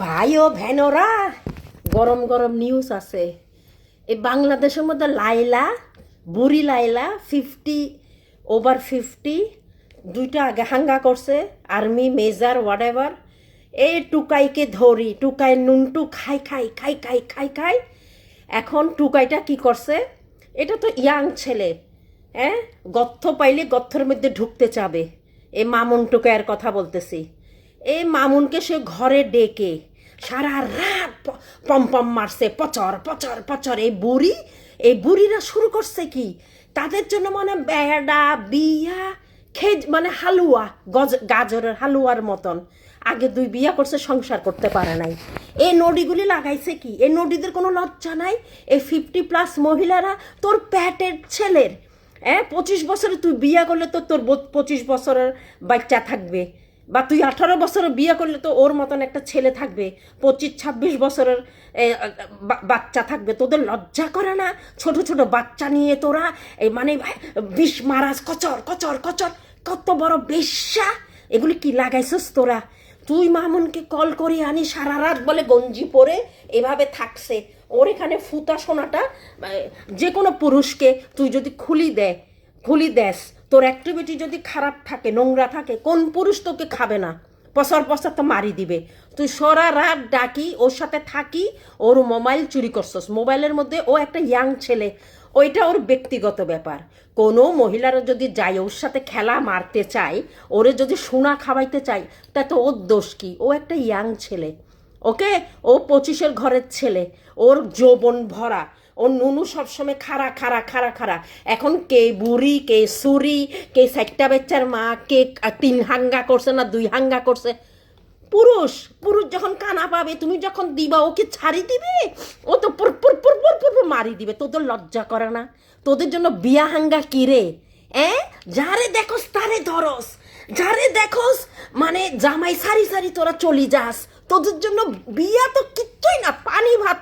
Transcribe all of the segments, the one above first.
ভাই ও ভ্যানোরা, গরম গরম নিউজ আছে। এই বাংলাদেশের মধ্যে লাইলা, বুড়ি লাইলা 50 over 50 দুইটা আগে হাঙ্গা করছে। আর্মি মেজর হোয়াট এভার, এই টুকাইকে ধরি, টুকাই নুনটু খাই খাই খাই খাই খাই খাই। এখন টুকাইটা কি করছে? এটা তো ইয়াং ছেলে, হ্যাঁ, গর্ত পাইলে গর্তের মধ্যে ঢুকতে চাবে। এই মামুন টুকাইয়ের কথা বলতেছি। এই মামুনকে সে ঘরে ডেকে সারা রাত পম পম মারছে, পচর পচর পচর। এই বুড়িরা শুরু করছে কি, তাদের জন্য মানে বেড়া বিয়া মানে হালুয়া, গাজরের হালুয়ার মতন। আগে 2 বিয়া করছে, সংসার করতে পারে নাই। এই নডিগুলি লাগাইছে কি? এই নডিদের কোনো লজ্জা নাই? এই 50+ মহিলারা তোর প্যাটের ছেলের, 25 বছরে তুই বিয়া করলে তো তোর 25 বছরের বাচ্চা থাকবে, বা তুই 18 বছরের বিয়ে করলে তো ওর মতন একটা ছেলে থাকবে, 25-26 বছরের বাচ্চা থাকবে। তোদের লজ্জা করে না? ছোট ছোট বাচ্চা নিয়ে তোরা মানে বিষ মারাস, কচর কচর কচর, কত বড় বেশ্যা! এগুলি কি লাগাইছিস তোরা? তুই মামুনকে কল করে আনি, সারা রাত বলে গঞ্জি পরে এভাবে থাকছে। ওর এখানে ফুতা সোনাটা যে কোনো পুরুষকে তুই যদি খুলি দেস, তোর অ্যাক্টিভিটি যদি খারাপ থাকে, নোংরা থাকে, কোন পুরুষ তোকে খাবে না? পসার পসার তো মারি দিবে। তুই সারা রাত ডাকি, ওর সাথে থাকি, ওর মোবাইল চুরি করছস। মোবাইলের মধ্যে ও একটা ইয়াং ছেলে, ওইটা ওর ব্যক্তিগত ব্যাপার। কোনো মহিলারা যদি যায় ওর সাথে খেলা মারতে চায়, ওরে যদি সোনা খাওয়াইতে চায়, তা তো ওর দোষ কি? ও একটা ইয়াং ছেলে, ওকে? ও 25-এর ঘরের ছেলে, ওর যৌবন ভরা। ও নুনু সবসময় খাড়া খাড়া খাড়া খাড়া। এখন কে বুড়ি, কে সুরি, কে 60টা বাচ্চার মা, কে 3 হাঙ্গা করছে না 2 হাঙ্গা করছে। পুরুষ পুরুষ যখন কানা পাবে, তুমি যখন দিবা, ওকে ছাড়ি দিবে? ও তো পুর পুর পুর পুর পুর পুর মারি দিবে। তোদের লজ্জা করে না? তোদের জন্য বিয়া হাঙ্গা কিরে? যারে দেখোস তারে ধরস, যারে দেখোস মানে জামাই সারি সারি তোরা চলি যাস। তোদের জন্য বিয়া তো কিচ্ছুই না, পানি ভাত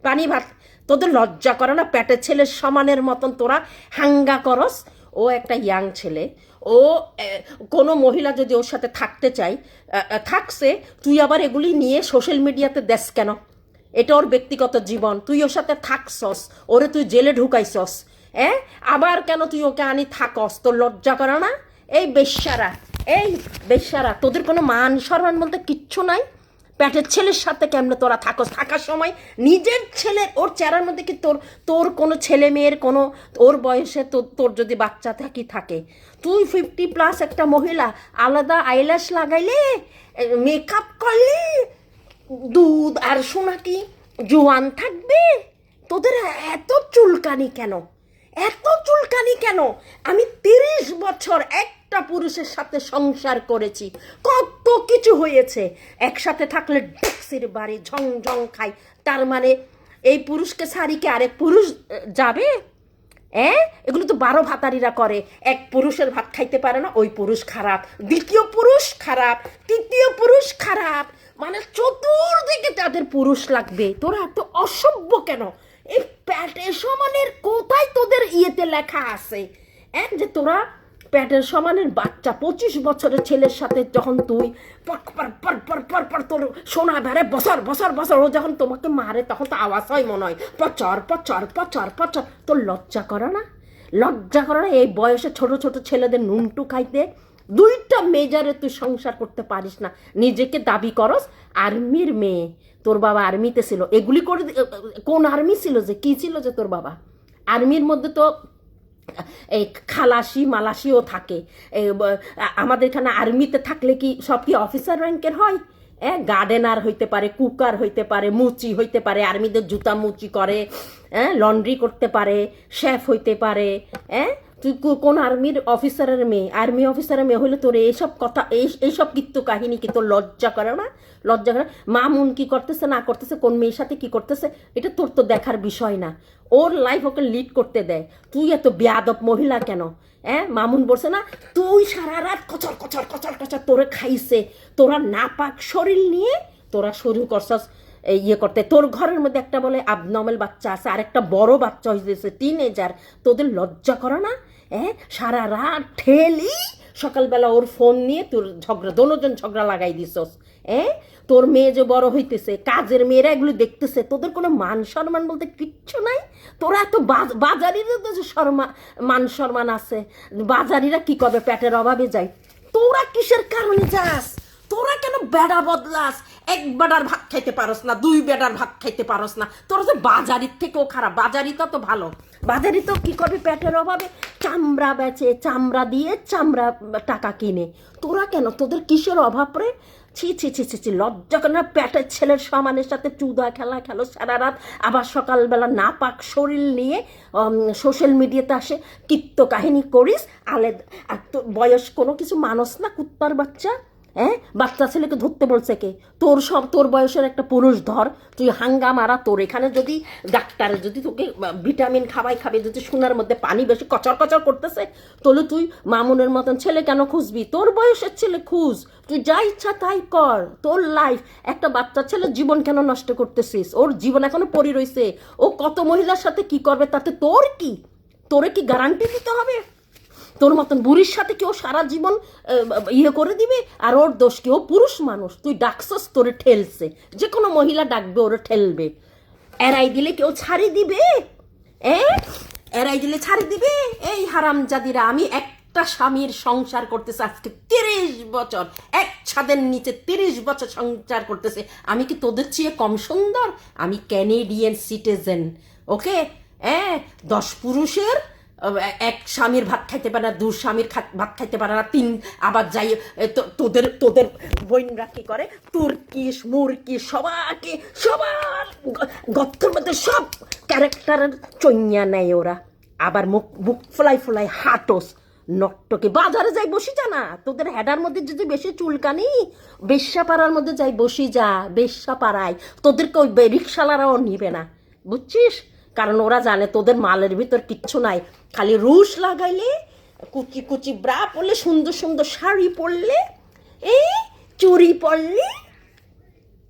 পানি ভাত। তোদের লজ্জা করে না? পেটের ছেলের সমানের মতন তোরা হাঙ্গা করস। ও একটা ইয়াং ছেলে, ও কোনো মহিলা যদি ওর সাথে থাকতে চাই, থাকছে, তুই আবার এগুলি নিয়ে সোশ্যাল মিডিয়াতে দেশ কেন? এটা ওর ব্যক্তিগত জীবন। তুই ওর সাথে থাকছস, ওরে তুই জেলে ঢুকাইছস, আবার কেন তুই ওকে আনি থাকস? তোর লজ্জা করে না? এই বেশ্যারা, তোদের কোনো মান সম্মান বলতে কিচ্ছু নাই। প্যাটের ছেলের সাথে কেমনে তোরা থাকস? থাকার সময় নিজের ছেলের, ওর চেহারার মধ্যে কি তোর তোর কোনো ছেলে মেয়ের কোনো, ওর বয়সে তোর যদি বাচ্চা থাকে, তুই 50+ একটা মহিলা, আলাদা আইল্যাশ লাগাইলে, মেকআপ করলে, দুধ আর সোনা কি জোয়ান থাকবে? তোদের এত চুলকানি কেন? এত চুলকানি কেন? আমি 30 বছর একটা পুরুষের সাথে সংসার করেছি, কত কিছু হয়েছে। একসাথে থাকলে ডেক্সির বাড়ি ঝংঝং খাই। তার মানে এই পুরুষকে সারিকে আরেক পুরুষ যাবে? এগুলো তো 12 ভাতারিরা করে। এক পুরুষের ভাত খাইতে পারে না, ওই পুরুষ খারাপ, দ্বিতীয় পুরুষ খারাপ, তৃতীয় পুরুষ খারাপ, মানে চতুর্দিকে তাদের পুরুষ লাগবে। তোরা এত অসভ্য কেন? এই প্যাটের সমানের কোথায় তোদের ইয়েতে লেখা আছে যে তোরা প্যাটের সমানের বাচ্চা? 25 বছরের ছেলের সাথে যখন তুই পর পর পর পর পর পর তোর সোনা বেড়ে বছর বছর বছর, ও যখন তোমাকে মারে তখন তো আওয়াজ হয় মনে হয় পচর পচর পচর পচর। তোর লজ্জা করে না? লজ্জা করে না এই বয়সে ছোট ছোট ছেলেদের নুনটু খাইতে? 2টা মেজারে তুই সংসার করতে পারিস না, নিজেকে দাবি করস আর্মির মেয়ে। তোর বাবা আর্মিতে ছিল, এগুলি করে। কোন আর্মি ছিল যে, কি ছিল যে তোর বাবা? আর্মির মধ্যে তো এই খালাসি মালাসিও থাকে। আমাদের এখানে আর্মিতে থাকলে কি সব কি অফিসার র্যাঙ্কের হয়? গার্ডেনার হইতে পারে, কুকার হইতে পারে, মুচি হইতে পারে, আর্মিদের জুতা মুচি করে, লন্ড্রি করতে পারে, শেফ হইতে পারে। তুই কোন আর্মির অফিসারের মেয়ে? আর্মি অফিসারের মেয়ে হইলে তোর এইসব কথা, এইসব কীর্ত কাহিনী কি তোর লজ্জা করে না? লজ্জা করে? মামুন কি করতেছে না করতেছে, কোন মেয়ের সাথে কি করতেছে, এটা তোর তো দেখার বিষয় না। ওর লাইফ ওকে লিড করতে দেয়। তুই এত বেয়াদব মহিলা কেন? মামুন বলছে না, তুই সারা রাত কচর কচর কচর কচর, তোরে খাইছে। তোরা নাপাক শরীর নিয়ে তোরা শুরু করছস ইয়ে করতে। তোর ঘরের মধ্যে একটা বলে আবনর্মাল বাচ্চা আছে, আর একটা বড় বাচ্চা হয়েছে, টিনেজার। তোদের লজ্জা করো না? সারা রাত ঠেলি, সকালবেলা ওর ফোন নিয়ে তোর ঝগড়া, দোনোজন ঝগড়া লাগাই দিছস। তোর মেয়ে যে বড় হইতেছে, কাজের মেয়েরা এগুলো দেখতেছে, তোদের কোনো মান সম্মান বলতে কিচ্ছু নাই। তোরা এত বাজারিরা তো যে মান সম্মান আছে, বাজারিরা কি করবে, পেটের অভাবে যায়। তোরা কিসের কারণে যাস? তোরা কেন বেড়া বদলাস? এক বেড়ার ভাত খাইতে পারস না, দুই বেড়ার ভাত খাইতে পারস না। তোরা তো বাজারির থেকেও খারাপ। বাজারিটা তো ভালো, বাজারি তো কি করবে, পেটের অভাবে চামড়া বেচে, চামড়া দিয়ে চামড়া টাকা কিনে। তোরা কেন, তোদের কিসের অভাব রে? ছি ছি ছি ছি ছি, লজ্জা করে না? পেটের ছেলের সমানের সাথে চুদা খেলা খেলো সারা রাত, আবার সকালবেলা নাপাক শরীর নিয়ে সোশ্যাল মিডিয়াতে আসে কীর্ত কাহিনী করিস। আর তোর বয়স কোনো কিছু মানস না, কুত্তার বাচ্চা। হ্যাঁ, বাচ্চা ছেলেকে ধরতে বলছে কে? তোর বয়সের একটা পুরুষ ধর। তুই হাঙ্গা মারা, তোর এখানে যদি ডাক্তারে যদি তোকে ভিটামিন খাবে, যদি সোনার মধ্যে পানি বেশি কচর কচর করতেছে, তাহলে তুই মামুনের মতন ছেলে কেন খুঁজবি? তোর বয়সের ছেলে খুঁজ, তুই যা ইচ্ছা তাই কর, তোর লাইফ। একটা বাচ্চা ছেলের জীবন কেন নষ্ট করতেছিস? ওর জীবন এখনো পড়ে রইছে, ও কত মহিলার সাথে কি করবে তাতে তোর কি? তোরে কি গ্যারান্টি দিতে হবে? তোর মতন বুড়ির সাথে কেউ সারা জীবন ইয়ে করে দিবে? আর ওর দোষ কি? ও পুরুষ মানুষ, তুই ডাকছস, তোরে ঠেলছে। যে কোনো মহিলা ডাকবে, ওরে ঠেলবে। এড়াই দিলে কেউ ছাড়ি দিবে? এড়াই দিলে ছাড়ি দিবে? এই হারামজাদিরা, আমি একটা স্বামীর সংসার করতেছে আজকে 30 বছর, এক ছাদের নিচে 30 বছর সংসার করতেছে। আমি কি তোদের চেয়ে কম সুন্দর? আমি ক্যানেডিয়ান সিটিজেন, ওকে? 10 পুরুষের এক স্বামীর ভাত খাইতে পারে না, 2 স্বামীর ভাত খাইতে পারে না, 3 আবার যাই তোদের বোনরা কি করে, তুর্কিশ মুরকি সবার গর্তের মধ্যে সব ক্যারেক্টারের চইয়া নেয় ওরা। আবার বুক ফুলাই হাঁটোস নট্টকে। বাজারে যাই বসি যা না, তোদের হেডার মধ্যে যদি বেশি চুলকানি, বেশ্যাপাড়ার মধ্যে যাই বসি যা, বেশ্যাপাড়ায়। তোদেরকে ওই রিক্সাওয়ালারাও নিবে না, বুঝছিস? কারণ ওরা জানে তোদের মালের ভিতর কিচ্ছু নাই। খালি রুশ লাগাইলে, কুচি কুচি ব্রা পরলে, সুন্দর সুন্দর শাড়ি পরলে, চুড়ি পরলে,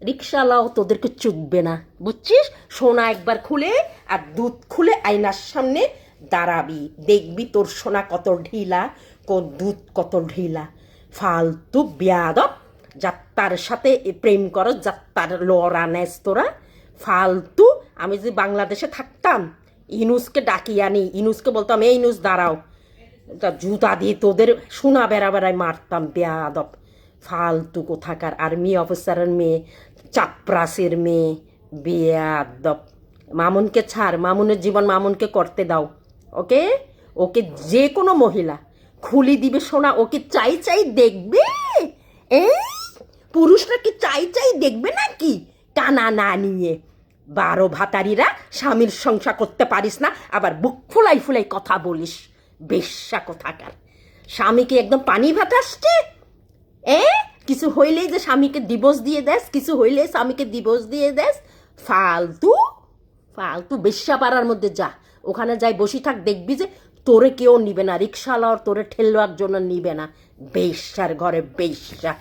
রিক্সাওয়ালাও তোদেরকে চুকবে না, বুঝছিস? সোনা একবার খুলে আর দুধ খুলে আয়নার সামনে দাঁড়াবি, দেখবি তোর সোনা কত ঢিলা, দুধ কত ঢিলা। ফালতু বেয়াদব, যাত্রার সাথে প্রেম করো, যাত্রার লড়া নেস তোরা, ফালতু। আমি যদি বাংলাদেশে থাকতাম, ইনুসকে ডাকিয়ে আনি, ইনুসকে বলতাম, এই ইনুস দাঁড়াও, জুতা দিয়ে তোদের সোনা বেড়ায় মারতাম। বেয়াদব, ফালতু কোথাকার আর্মি অফিসারের মেয়ে, চাপরাসের মেয়ে, বেয়াদব। মামুনকে ছাড়, মামুনের জীবন মামুনকে করতে দাও, ওকে? ওকে যে কোনো মহিলা খুলি দিবে সোনা, ওকে চাই দেখবে? পুরুষরা কি চাই দেখবে নাকি? কানা না নিয়ে 12 ভাতারিরা স্বামীর সংসার করতে পারিস না, আবার বুক ফুলাই কথা বলিস, বেশ্যা কোথাকার। স্বামীকে একদম পানি ভাত আসছে। কিছু হইলেই যে স্বামীকে ডিভোর্স দিয়ে দেস, কিছু হইলে স্বামীকে ডিভোর্স দিয়ে দেস। ফালতু বেশ্যাপাড়ার মধ্যে যা, ওখানে যাই বসি থাক, দেখবি যে তোরে কেউ নিবে না, রিক্সাওয়ালা তোরে ঠেলবার জন্য নিবে না। বেশ্যার ঘরে বেশ্যা।